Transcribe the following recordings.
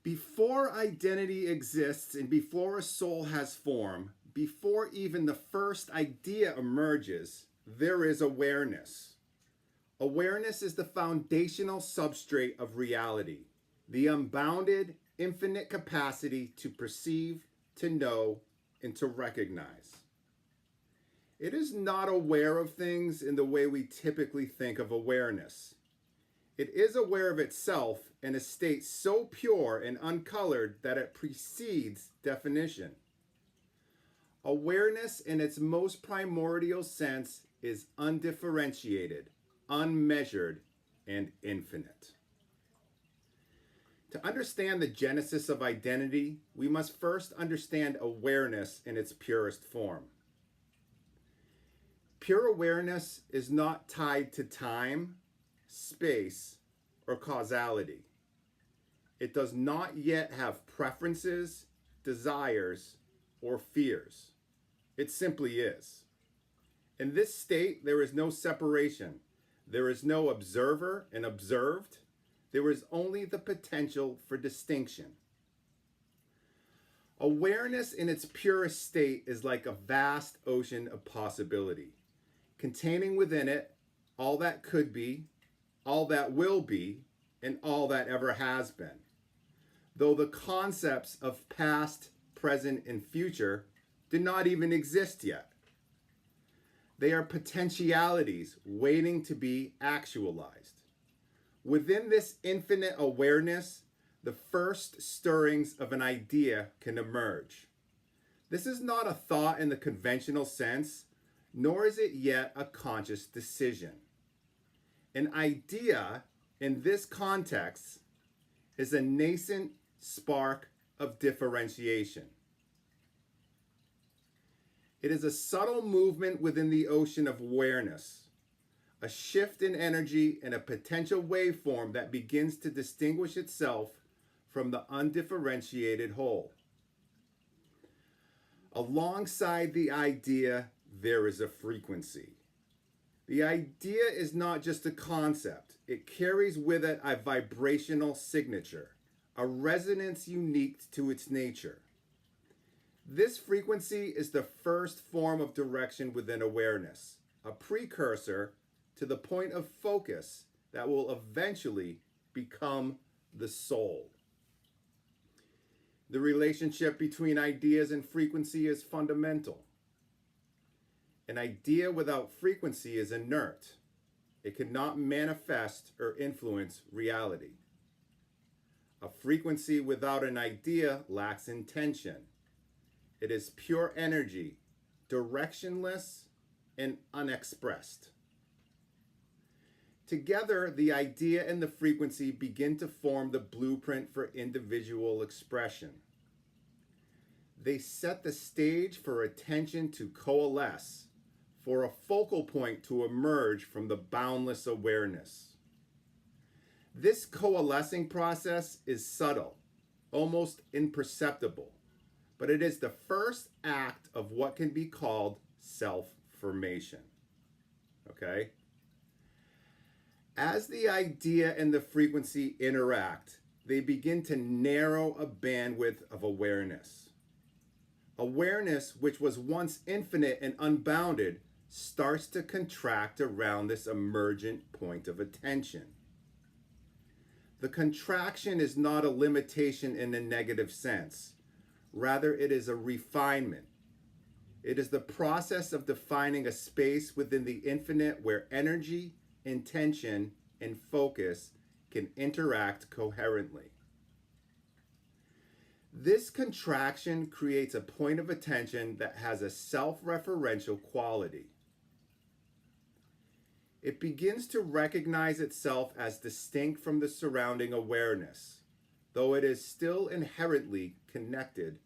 Before identity exists and before a soul has form, before even the first idea emerges, there is awareness. Awareness is the foundational substrate of reality, the unbounded, infinite capacity to perceive, to know, and to recognize. It is not aware of things in the way we typically think of awareness. It is aware of itself in a state so pure and uncolored that it precedes definition. Awareness in its most primordial sense is undifferentiated, unmeasured, and infinite. To understand the genesis of identity, we must first understand awareness in its purest form. Pure awareness is not tied to time, space, or causality. It does not yet have preferences, desires, or fears. It simply is. In this state, there is no separation. There is no observer and observed. There is only the potential for distinction. Awareness in its purest state is like a vast ocean of possibility, containing within it all that could be, all that will be, and all that ever has been. Though the concepts of past, present, and future do not even exist yet. They are potentialities waiting to be actualized. Within this infinite awareness, the first stirrings of an idea can emerge. This is not a thought in the conventional sense, nor is it yet a conscious decision. An idea in this context is a nascent spark of differentiation. It is a subtle movement within the ocean of awareness, a shift in energy and a potential waveform that begins to distinguish itself from the undifferentiated whole. Alongside the idea, there is a frequency. The idea is not just a concept. It carries with it a vibrational signature, a resonance unique to its nature. This frequency is the first form of direction within awareness, a precursor to the point of focus that will eventually become the soul. The relationship between ideas and frequency is fundamental. An idea without frequency is inert. It cannot manifest or influence reality. A frequency without an idea lacks intention. It is pure energy, directionless and unexpressed. Together, the idea and the frequency begin to form the blueprint for individual expression. They set the stage for attention to coalesce, for a focal point to emerge from the boundless awareness. This coalescing process is subtle, almost imperceptible, but it is the first act of what can be called self-formation. Okay? As the idea and the frequency interact, they begin to narrow a bandwidth of awareness. Awareness, which was once infinite and unbounded, starts to contract around this emergent point of attention. The contraction is not a limitation in a negative sense. Rather, it is a refinement. It is the process of defining a space within the infinite where energy, intention, and focus can interact coherently. This contraction creates a point of attention that has a self-referential quality. It begins to recognize itself as distinct from the surrounding awareness, though it is still inherently connected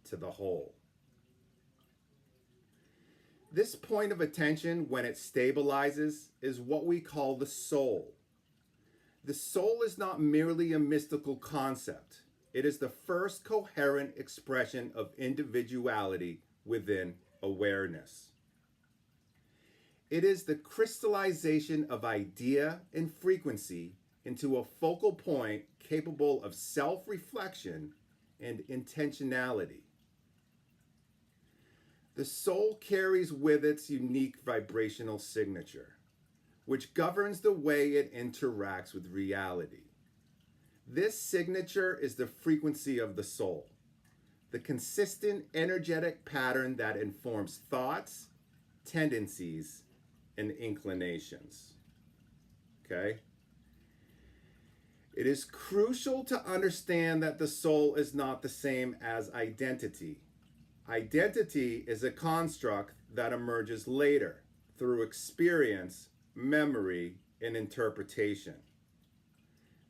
to the whole. This point of attention, when it stabilizes, is what we call the soul. The soul is not merely a mystical concept. It is the first coherent expression of individuality within awareness. It is the crystallization of idea and frequency into a focal point capable of self-reflection and intentionality. The soul carries with its unique vibrational signature, which governs the way it interacts with reality. This signature is the frequency of the soul, the consistent energetic pattern that informs thoughts, tendencies, and inclinations. Okay? It is crucial to understand that the soul is not the same as identity. Identity is a construct that emerges later through experience, memory, and interpretation.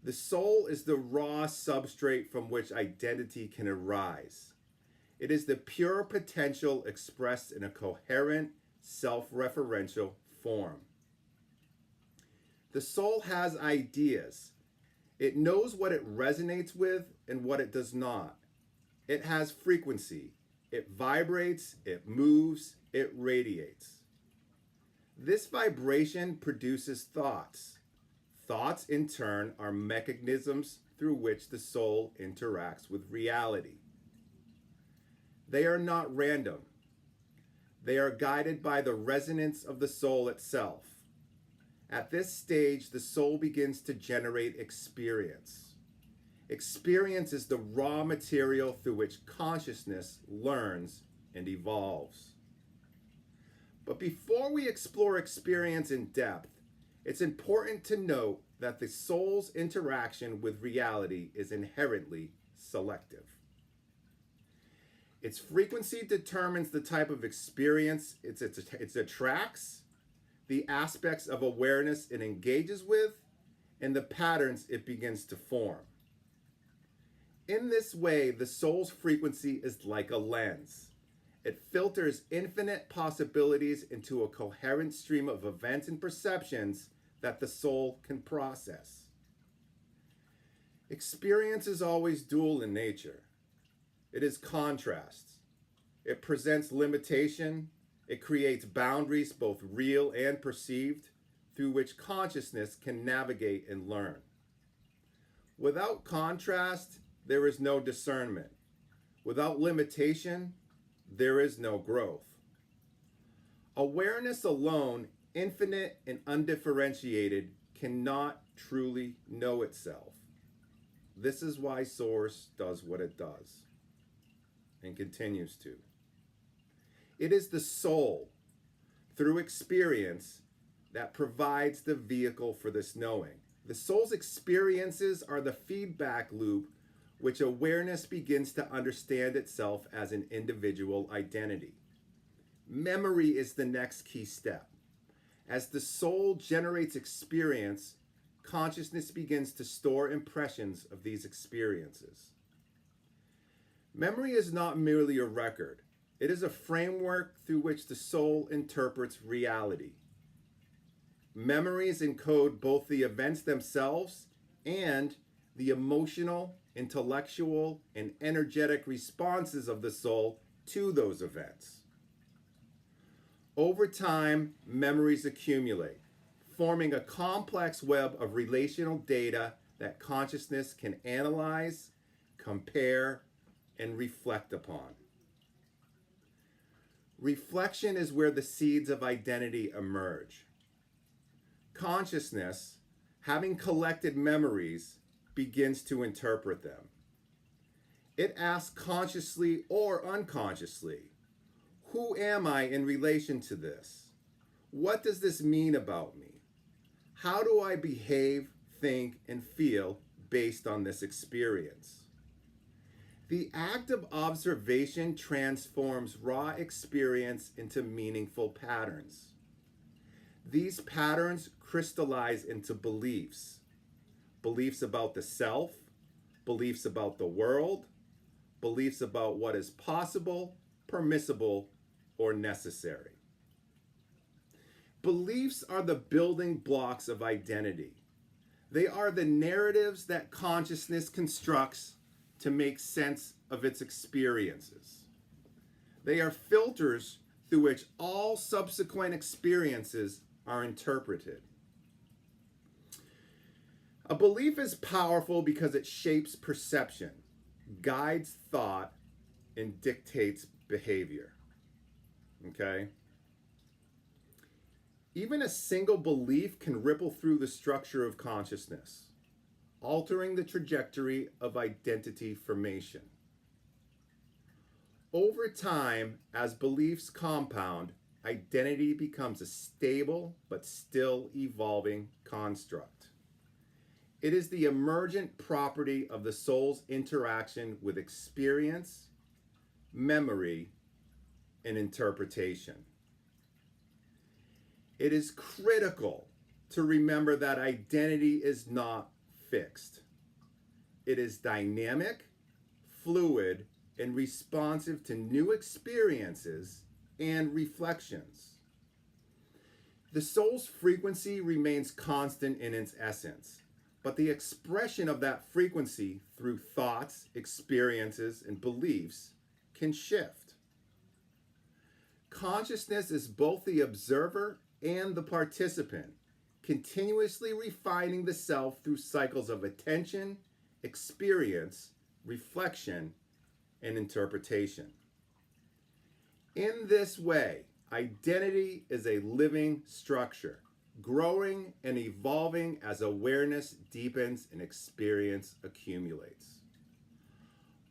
The soul is the raw substrate from which identity can arise. It is the pure potential expressed in a coherent, self-referential form. The soul has ideas. It knows what it resonates with and what it does not. It has frequency. It vibrates, it moves, it radiates. This vibration produces thoughts. Thoughts, in turn, are mechanisms through which the soul interacts with reality. They are not random. They are guided by the resonance of the soul itself. At this stage, the soul begins to generate experience. Experience is the raw material through which consciousness learns and evolves. But before we explore experience in depth, it's important to note that the soul's interaction with reality is inherently selective. Its frequency determines the type of experience it attracts, the aspects of awareness it engages with, and the patterns it begins to form. In this way, the soul's frequency is like a lens. It filters infinite possibilities into a coherent stream of events and perceptions that the soul can process. Experience is always dual in nature. It is contrasts. It presents limitation. It creates boundaries, both real and perceived, through which consciousness can navigate and learn. Without contrast, there is no discernment. Without limitation, there is no growth. Awareness alone, infinite and undifferentiated, cannot truly know itself. This is why Source does what it does and continues to. It is the soul, through experience, that provides the vehicle for this knowing. The soul's experiences are the feedback loop which awareness begins to understand itself as an individual identity. Memory is the next key step. As the soul generates experience, consciousness begins to store impressions of these experiences. Memory is not merely a record. It is a framework through which the soul interprets reality. Memories encode both the events themselves and the emotional, intellectual, and energetic responses of the soul to those events. Over time, memories accumulate, forming a complex web of relational data that consciousness can analyze, compare, and reflect upon. Reflection is where the seeds of identity emerge. Consciousness, having collected memories, begins to interpret them. It asks consciously or unconsciously, who am I in relation to this? What does this mean about me? How do I behave, think, and feel based on this experience? The act of observation transforms raw experience into meaningful patterns. These patterns crystallize into beliefs. Beliefs about the self, beliefs about the world, beliefs about what is possible, permissible, or necessary. Beliefs are the building blocks of identity. They are the narratives that consciousness constructs to make sense of its experiences. They are filters through which all subsequent experiences are interpreted. A belief is powerful because it shapes perception, guides thought, and dictates behavior. Okay? Even a single belief can ripple through the structure of consciousness, altering the trajectory of identity formation. Over time, as beliefs compound, identity becomes a stable but still evolving construct. It is the emergent property of the soul's interaction with experience, memory, and interpretation. It is critical to remember that identity is not fixed. It is dynamic, fluid, and responsive to new experiences and reflections. The soul's frequency remains constant in its essence, but the expression of that frequency through thoughts, experiences, and beliefs can shift. Consciousness is both the observer and the participant, continuously refining the self through cycles of attention, experience, reflection, and interpretation. In this way, identity is a living structure, growing and evolving as awareness deepens and experience accumulates.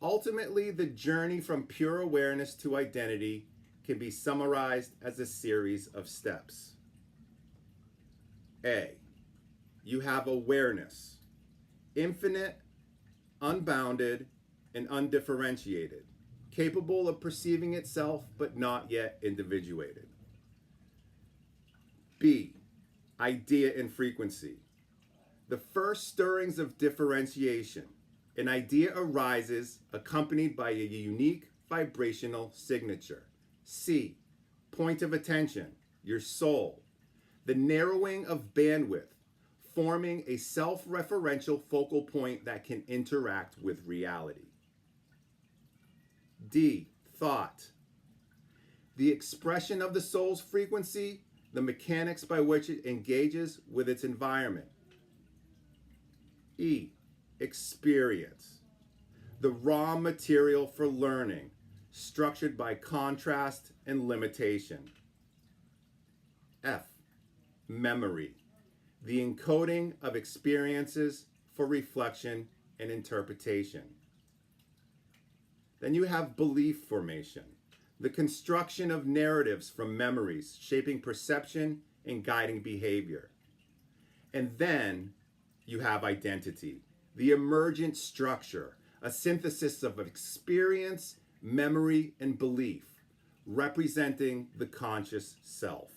Ultimately, the journey from pure awareness to identity can be summarized as a series of steps. A, you have awareness, infinite, unbounded, and undifferentiated, capable of perceiving itself but not yet individuated. B, idea and frequency. The first stirrings of differentiation. An idea arises accompanied by a unique vibrational signature. C, point of attention, your soul. The narrowing of bandwidth, forming a self-referential focal point that can interact with reality. D, thought. The expression of the soul's frequency, the mechanics by which it engages with its environment. E, experience. The raw material for learning, structured by contrast and limitation. F, memory. The encoding of experiences for reflection and interpretation. Then you have belief formation, the construction of narratives from memories, shaping perception and guiding behavior. And then you have identity, the emergent structure, a synthesis of experience, memory, and belief, representing the conscious self.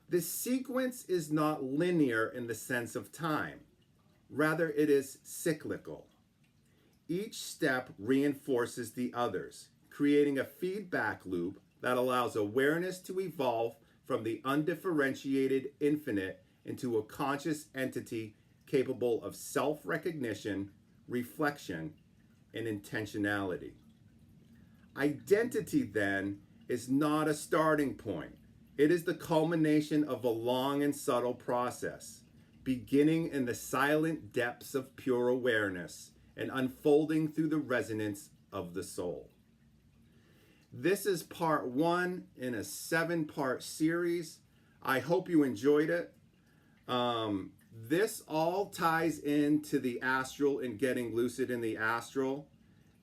This sequence is not linear in the sense of time. Rather, it is cyclical. Each step reinforces the others, creating a feedback loop that allows awareness to evolve from the undifferentiated infinite into a conscious entity capable of self-recognition, reflection, and intentionality. Identity, then, is not a starting point. It is the culmination of a long and subtle process, beginning in the silent depths of pure awareness and unfolding through the resonance of the soul. This is part 1 in a 7-part series. I hope you enjoyed it. This all ties into the astral and getting lucid in the astral.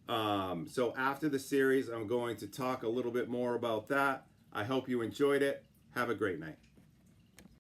So after the series, I'm going to talk a little bit more about that. I hope you enjoyed it. Have a great night.